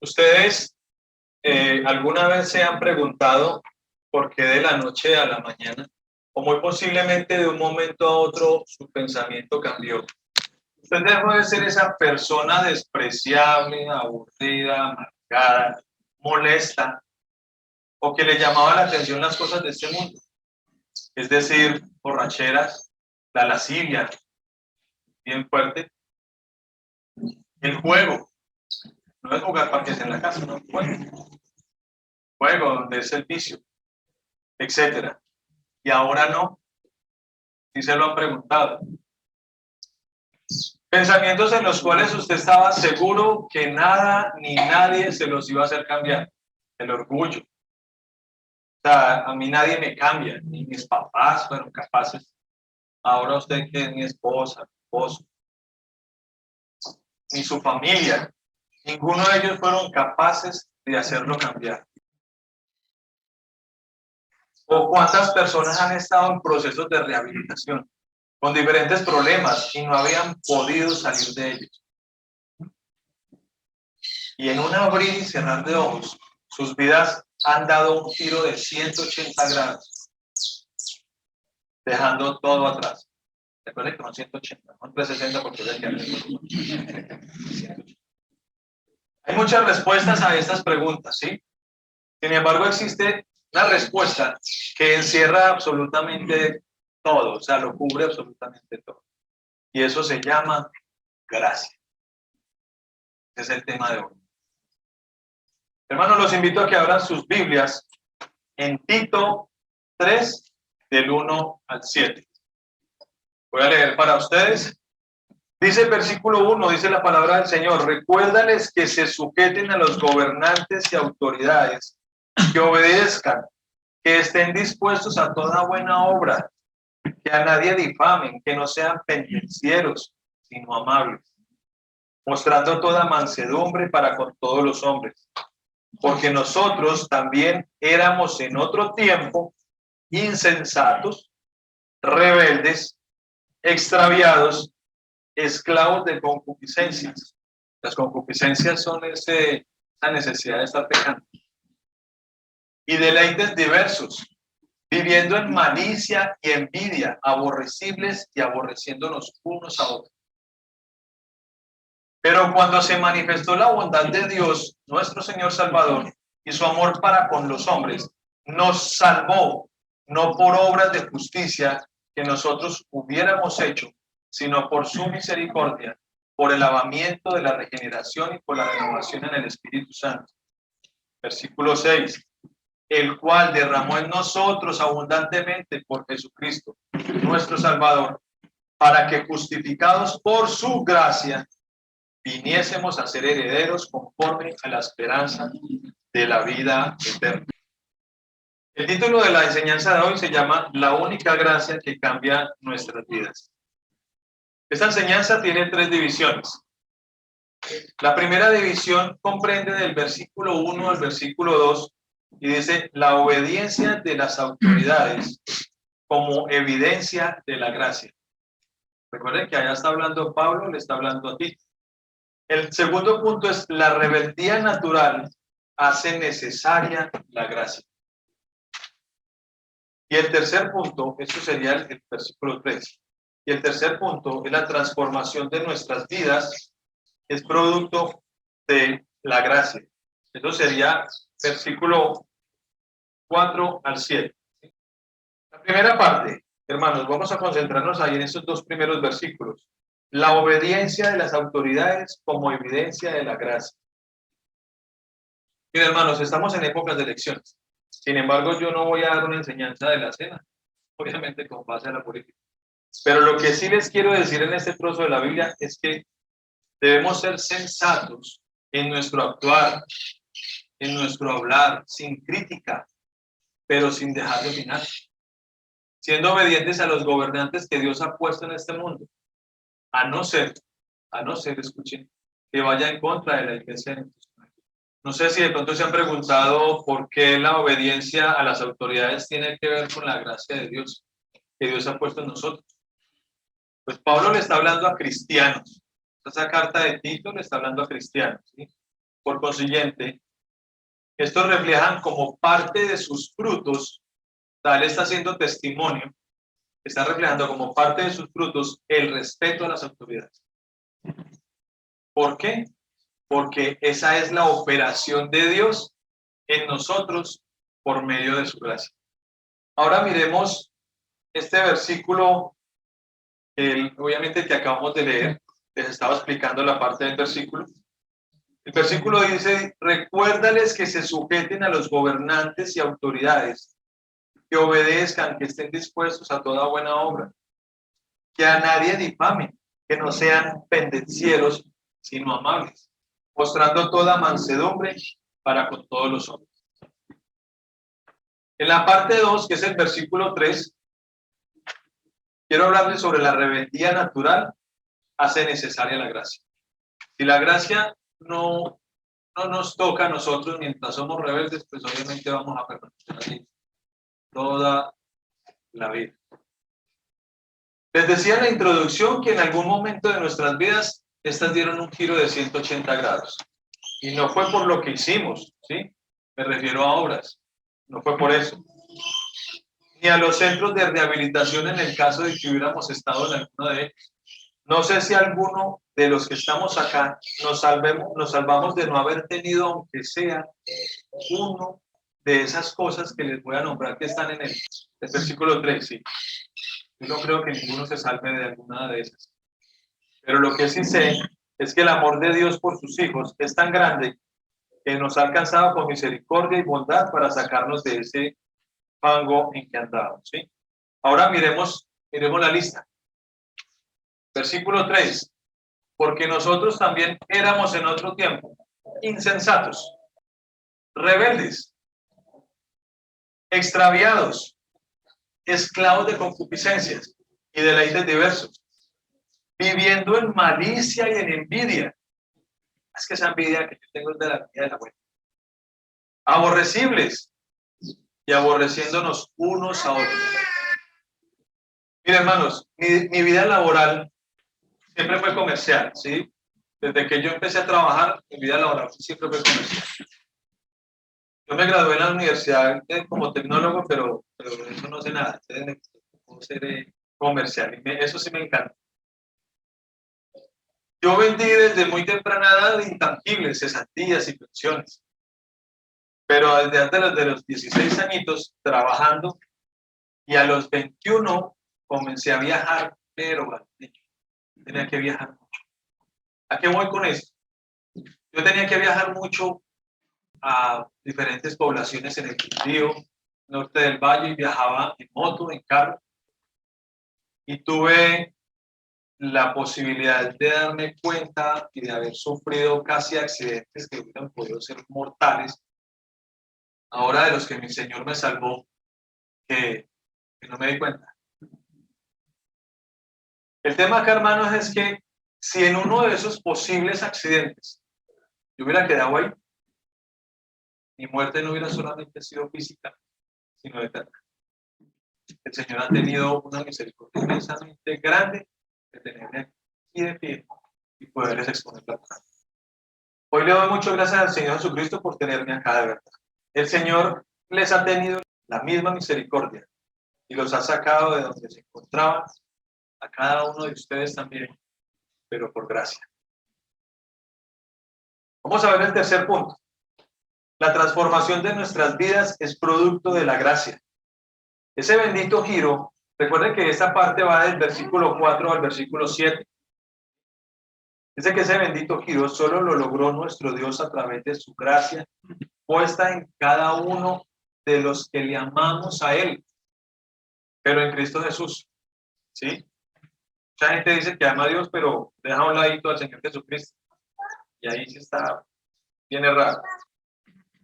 ¿Ustedes alguna vez se han preguntado por qué de la noche a la mañana, o muy posiblemente de un momento a otro, su pensamiento cambió? Usted dejó de ser esa persona despreciable, aburrida, amargada, molesta, o que le llamaba la atención las cosas de este mundo, es decir, borracheras, la lascivia, bien fuerte, el juego. No es jugar parques en la casa, no, juego donde es el vicio, etcétera. Y ahora no, si se lo han preguntado. Pensamientos en los cuales usted estaba seguro que nada ni nadie se los iba a hacer cambiar. El orgullo. O sea, a mí nadie me cambia, ni mis papás fueron capaces. Ahora usted que es mi esposa, mi esposo, ni su familia, ninguno de ellos fueron capaces de hacerlo cambiar. ¿O cuántas personas han estado en procesos de rehabilitación con diferentes problemas y no habían podido salir de ellos? Y en un abrir y cerrar de ojos, sus vidas han dado un giro de 180 grados, dejando todo atrás. Recuerden que son 180, no 360 porque ya quedan. Hay muchas respuestas a estas preguntas, ¿sí? Sin embargo, existe una respuesta que encierra absolutamente todo, o sea, lo cubre absolutamente todo. Y eso se llama gracia. Ese es el tema de hoy. Hermanos, los invito a que abran sus Biblias en Tito 3, del 1 al 7. Voy a leer para ustedes. Dice el versículo 1, dice la palabra del Señor: recuérdales que se sujeten a los gobernantes y autoridades, que obedezcan, que estén dispuestos a toda buena obra, que a nadie difamen, que no sean pendencieros, sino amables, mostrando toda mansedumbre para con todos los hombres. Porque nosotros también éramos en otro tiempo insensatos, rebeldes, extraviados, esclavos de concupiscencias. Las concupiscencias son esa necesidad de estar pecando. Y deleites diversos, viviendo en malicia y envidia, aborrecibles y aborreciéndonos unos a otros. Pero cuando se manifestó la bondad de Dios, nuestro Señor Salvador, y su amor para con los hombres, nos salvó, no por obras de justicia que nosotros hubiéramos hecho, sino por su misericordia, por el lavamiento de la regeneración y por la renovación en el Espíritu Santo. Versículo 6. El cual derramó en nosotros abundantemente por Jesucristo, nuestro Salvador, para que justificados por su gracia, viniésemos a ser herederos conforme a la esperanza de la vida eterna. El título de la enseñanza de hoy se llama La única gracia que cambia nuestras vidas. Esta enseñanza tiene 3 divisiones. La primera división comprende del versículo 1 al versículo 2 y dice la obediencia de las autoridades como evidencia de la gracia. Recuerden que allá está hablando Pablo, le está hablando a ti. El segundo punto es la rebeldía natural hace necesaria la gracia. Y el tercer punto, eso sería el versículo 3. Y el tercer punto es la transformación de nuestras vidas, es producto de la gracia. Eso sería versículo 4 al 7. La primera parte, hermanos, vamos a concentrarnos ahí en estos 2 primeros versículos. La obediencia de las autoridades como evidencia de la gracia. Miren, hermanos, estamos en épocas de elecciones. Sin embargo, yo no voy a dar una enseñanza de la cena, obviamente con base a la política. Pero lo que sí les quiero decir en este trozo de la Biblia es que debemos ser sensatos en nuestro actuar, en nuestro hablar, sin crítica, pero sin dejar de opinar. Siendo obedientes a los gobernantes que Dios ha puesto en este mundo. A no ser, escuchen, que vaya en contra de la iglesia. No sé si de pronto se han preguntado por qué la obediencia a las autoridades tiene que ver con la gracia de Dios, que Dios ha puesto en nosotros. Pues Pablo le está hablando a cristianos. Esa carta de Tito le está hablando a cristianos, ¿sí? Por consiguiente, estos reflejan como parte de sus frutos, tal está haciendo testimonio, está reflejando como parte de sus frutos el respeto a las autoridades. ¿Por qué? Porque esa es la operación de Dios en nosotros por medio de su gracia. Ahora miremos este versículo, obviamente que acabamos de leer, les estaba explicando la parte del versículo. El versículo dice, recuérdales que se sujeten a los gobernantes y autoridades, que obedezcan, que estén dispuestos a toda buena obra, que a nadie difamen, que no sean pendencieros, sino amables, mostrando toda mansedumbre para con todos los hombres. En la parte 2, que es el versículo 3, quiero hablarles sobre la rebeldía natural, hace necesaria la gracia. Si la gracia no nos toca a nosotros mientras somos rebeldes, pues obviamente vamos a permanecer así toda la vida. Les decía en la introducción que en algún momento de nuestras vidas estas dieron un giro de 180 grados. Y no fue por lo que hicimos, ¿sí? Me refiero a obras. No fue por eso. Ni a los centros de rehabilitación en el caso de que hubiéramos estado en alguno de ellos. No sé si alguno de los que estamos acá nos salvamos de no haber tenido, aunque sea uno de esas cosas que les voy a nombrar que están en el versículo 3, sí. Yo no creo que ninguno se salve de alguna de esas. Pero lo que sí sé es que el amor de Dios por sus hijos es tan grande que nos ha alcanzado con misericordia y bondad para sacarnos de ese fango en que andábamos, ¿sí? Ahora miremos la lista. Versículo 3. Porque nosotros también éramos en otro tiempo insensatos, rebeldes, extraviados, esclavos de concupiscencias y deleites diversos, viviendo en malicia y en envidia. Es que esa envidia que yo tengo es de la envidia de la buena. Aborrecibles y aborreciéndonos unos a otros. Miren, hermanos, mi vida laboral siempre fue comercial, ¿sí? Desde que yo empecé a trabajar, mi vida laboral siempre fue comercial. Yo me gradué en la universidad como tecnólogo, pero de eso no sé nada. Puedo ser comercial, y eso sí me encanta. Yo vendí desde muy temprana edad intangibles, cesantías y pensiones. Pero desde antes de los 16 añitos trabajando, y a los 21 comencé a viajar, pero tenía que viajar mucho. ¿A qué voy con esto? Yo tenía que viajar mucho a diferentes poblaciones en el Quindío, norte del Valle, y viajaba en moto, en carro, y tuve la posibilidad de darme cuenta y de haber sufrido casi accidentes que hubieran podido ser mortales, ahora de los que mi Señor me salvó, que no me di cuenta. El tema acá, hermanos, es que si en uno de esos posibles accidentes yo hubiera quedado ahí, mi muerte no hubiera solamente sido física, sino eterna. El Señor ha tenido una misericordia inmensamente grande de tenerme aquí de pie y poderles exponer la palabra. Hoy le doy muchas gracias al Señor Jesucristo por tenerme acá de verdad. El Señor les ha tenido la misma misericordia y los ha sacado de donde se encontraban, a cada uno de ustedes también, pero por gracia. Vamos a ver el tercer punto. La transformación de nuestras vidas es producto de la gracia. Ese bendito giro, recuerden que esta parte va del versículo 4 al versículo 7. Dice que ese bendito giro solo lo logró nuestro Dios a través de su gracia puesta en cada uno de los que le amamos a Él, pero en Cristo Jesús. ¿Sí? Mucha gente dice que ama a Dios, pero deja a un ladito al Señor Jesucristo. Y ahí sí está bien errado.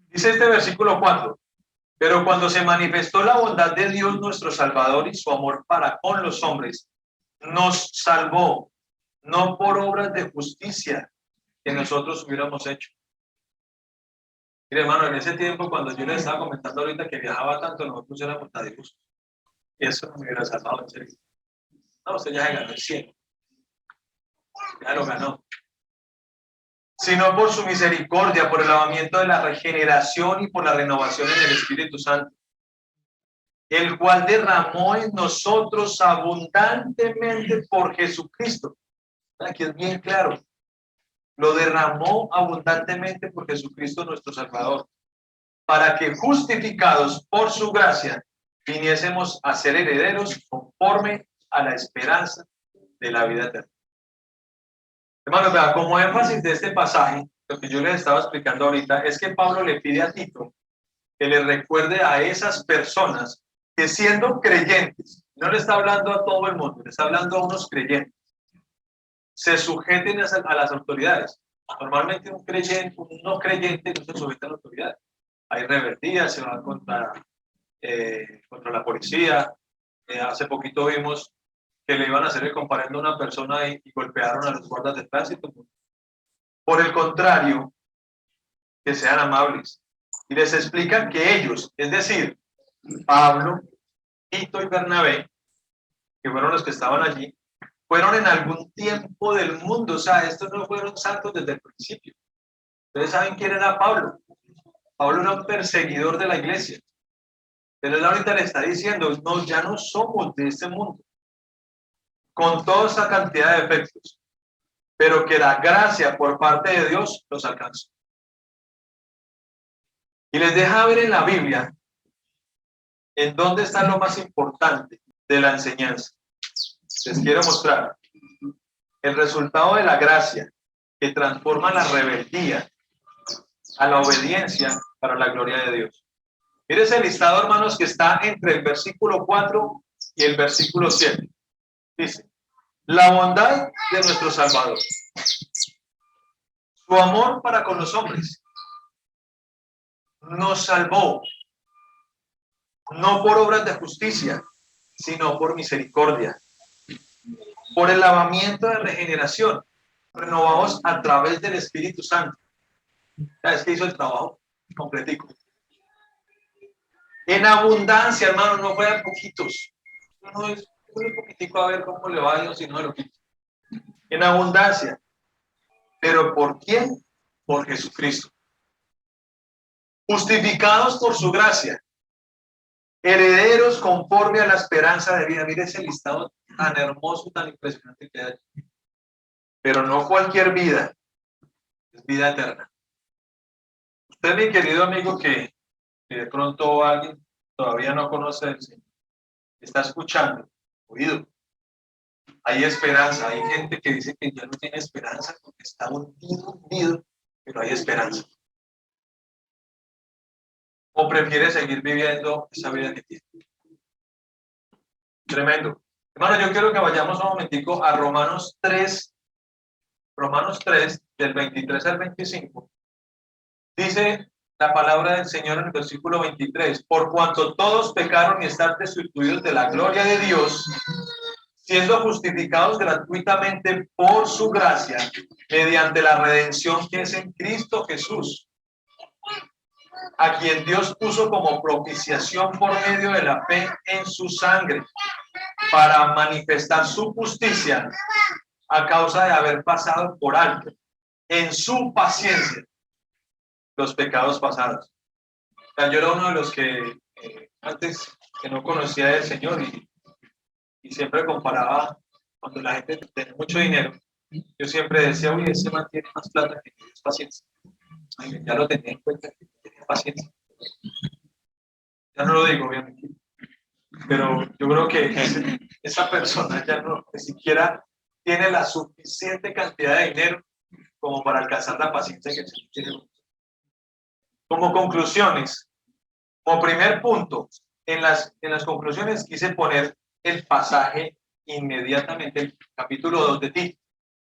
Dice este versículo 4. Pero cuando se manifestó la bondad de Dios nuestro Salvador y su amor para con los hombres, nos salvó, no por obras de justicia que nosotros hubiéramos hecho. Mire, hermano, en ese tiempo, cuando yo les estaba comentando ahorita que viajaba tanto, nosotros éramos nadie. Y eso no me hubiera salvado, en serio. No, usted ya se ganó el cielo. Ya lo ganó. sino por su misericordia, por el lavamiento de la regeneración y por la renovación en el Espíritu Santo, el cual derramó en nosotros abundantemente por Jesucristo. Aquí es bien claro, lo derramó abundantemente por Jesucristo nuestro Salvador, para que justificados por su gracia viniésemos a ser herederos conforme a la esperanza de la vida eterna. Hermanos, como énfasis de este pasaje, lo que yo les estaba explicando ahorita es que Pablo le pide a Tito que le recuerde a esas personas que siendo creyentes, no le está hablando a todo el mundo, le está hablando a unos creyentes, se sujeten a las autoridades. Normalmente un creyente, un no creyente no se sujeta a las autoridades. Hay rebeldías, se van contra la policía. Hace poquito vimos que le iban a hacer el comparendo a una persona y golpearon a los guardas de tránsito. Por el contrario, que sean amables. Y les explican que ellos, es decir, Pablo, Tito y Bernabé, que fueron los que estaban allí, fueron en algún tiempo del mundo. O sea, estos no fueron santos desde el principio. Ustedes saben quién era Pablo. Pablo era un perseguidor de la iglesia. Pero él ahorita le está diciendo, no, ya no somos de este mundo, con toda esa cantidad de efectos, pero que la gracia por parte de Dios los alcanzó. Y les deja ver en la Biblia en dónde está lo más importante de la enseñanza. Les quiero mostrar el resultado de la gracia que transforma la rebeldía a la obediencia para la gloria de Dios. Mire ese listado, hermanos, que está entre el versículo 4 y el versículo 7. Dice, la bondad de nuestro Salvador, su amor para con los hombres, nos salvó, no por obras de justicia, sino por misericordia, por el lavamiento de regeneración, renovados a través del Espíritu Santo. ¿Sabes qué hizo el trabajo completico? En abundancia, hermano, no fueran poquitos. No es un poquitico a ver cómo le va a Dios, sino de lo que en abundancia. ¿Pero por quién? Por Jesucristo. Justificados por su gracia, herederos conforme a la esperanza de vida. Mire ese listado tan hermoso, tan impresionante que hay. Pero no cualquier vida, es vida eterna. Usted, mi querido amigo, que de pronto alguien todavía no conoce al Señor, está escuchando, oído. Hay esperanza, hay gente que dice que ya no tiene esperanza porque está hundido, pero hay esperanza. ¿O prefiere seguir viviendo esa vida que tiene? Tremendo. Hermano, yo quiero que vayamos un momentico a Romanos 3, del 23 al 25. Dice la palabra del Señor en el versículo 23, por cuanto todos pecaron y están destituidos de la gloria de Dios, siendo justificados gratuitamente por su gracia, mediante la redención que es en Cristo Jesús, a quien Dios puso como propiciación por medio de la fe en su sangre, para manifestar su justicia a causa de haber pasado por alto en su paciencia los pecados pasados. O sea, yo era uno de los que antes que no conocía del Señor y siempre comparaba cuando la gente tenía mucho dinero. Yo siempre decía, uy, ese man tiene más plata que tiene paciencia. Ay, ya lo tenía en cuenta que tenía paciencia. Ya no lo digo, obviamente. Pero yo creo que esa persona ya no ni siquiera tiene la suficiente cantidad de dinero como para alcanzar la paciencia que el Señor tiene. Como conclusiones, como primer punto, en las conclusiones quise poner el pasaje inmediatamente, el capítulo 2 de Tito.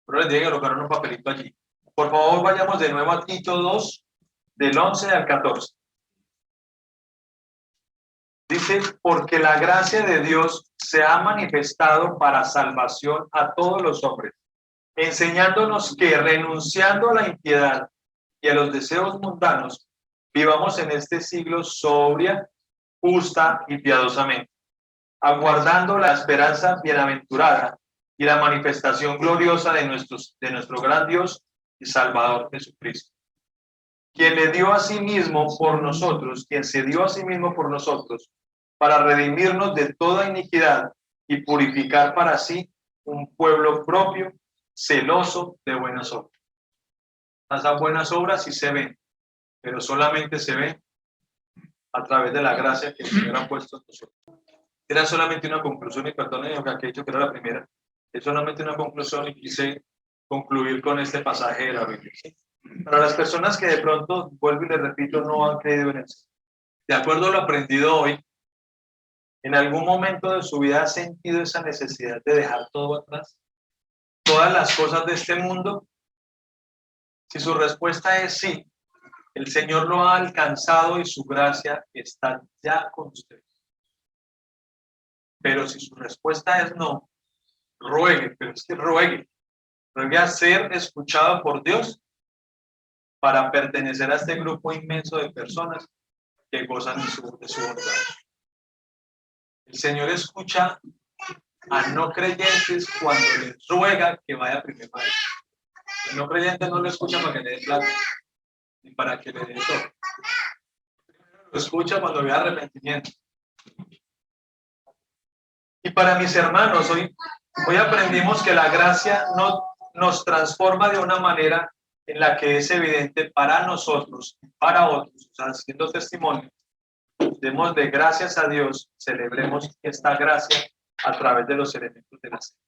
Pero les dije que colocaron un papelito allí. Por favor, vayamos de nuevo a Tito 2, del 11 al 14. Dice, porque la gracia de Dios se ha manifestado para salvación a todos los hombres, enseñándonos que renunciando a la impiedad y a los deseos mundanos, vivamos en este siglo sobria, justa y piadosamente, aguardando la esperanza bienaventurada y la manifestación gloriosa de nuestro gran Dios y y Salvador Jesucristo, quien le dio a sí mismo por nosotros, quien se dio a sí mismo por nosotros, para redimirnos de toda iniquidad y purificar para sí un pueblo propio, celoso de buenas obras. Esas buenas obras sí se ven, pero solamente se ven a través de la gracia que el Señor ha puesto en nosotros. Era solamente una conclusión, y perdón, que he dicho que era la primera, es solamente una conclusión y quise concluir con este pasaje de la Biblia. ¿Sí? Para las personas que de pronto, vuelvo y les repito, no han creído en eso, de acuerdo a lo aprendido hoy, ¿en algún momento de su vida ha sentido esa necesidad de dejar todo atrás? Todas las cosas de este mundo. Si su respuesta es sí, el Señor lo ha alcanzado y su gracia está ya con usted. Pero si su respuesta es no, ruegue, pero es que ruegue a ser escuchado por Dios para pertenecer a este grupo inmenso de personas que gozan de su bondad. El Señor escucha a no creyentes cuando les ruega que vaya primero a él. El no creyente no lo escucha para que le dé plata, ni para que le dé todo. Lo escucha cuando vea arrepentimiento. Y para mis hermanos, hoy aprendimos que la gracia no nos transforma de una manera en la que es evidente para nosotros y para otros, o sea, haciendo testimonio. Demos de gracias a Dios, celebremos esta gracia a través de los elementos de la cena.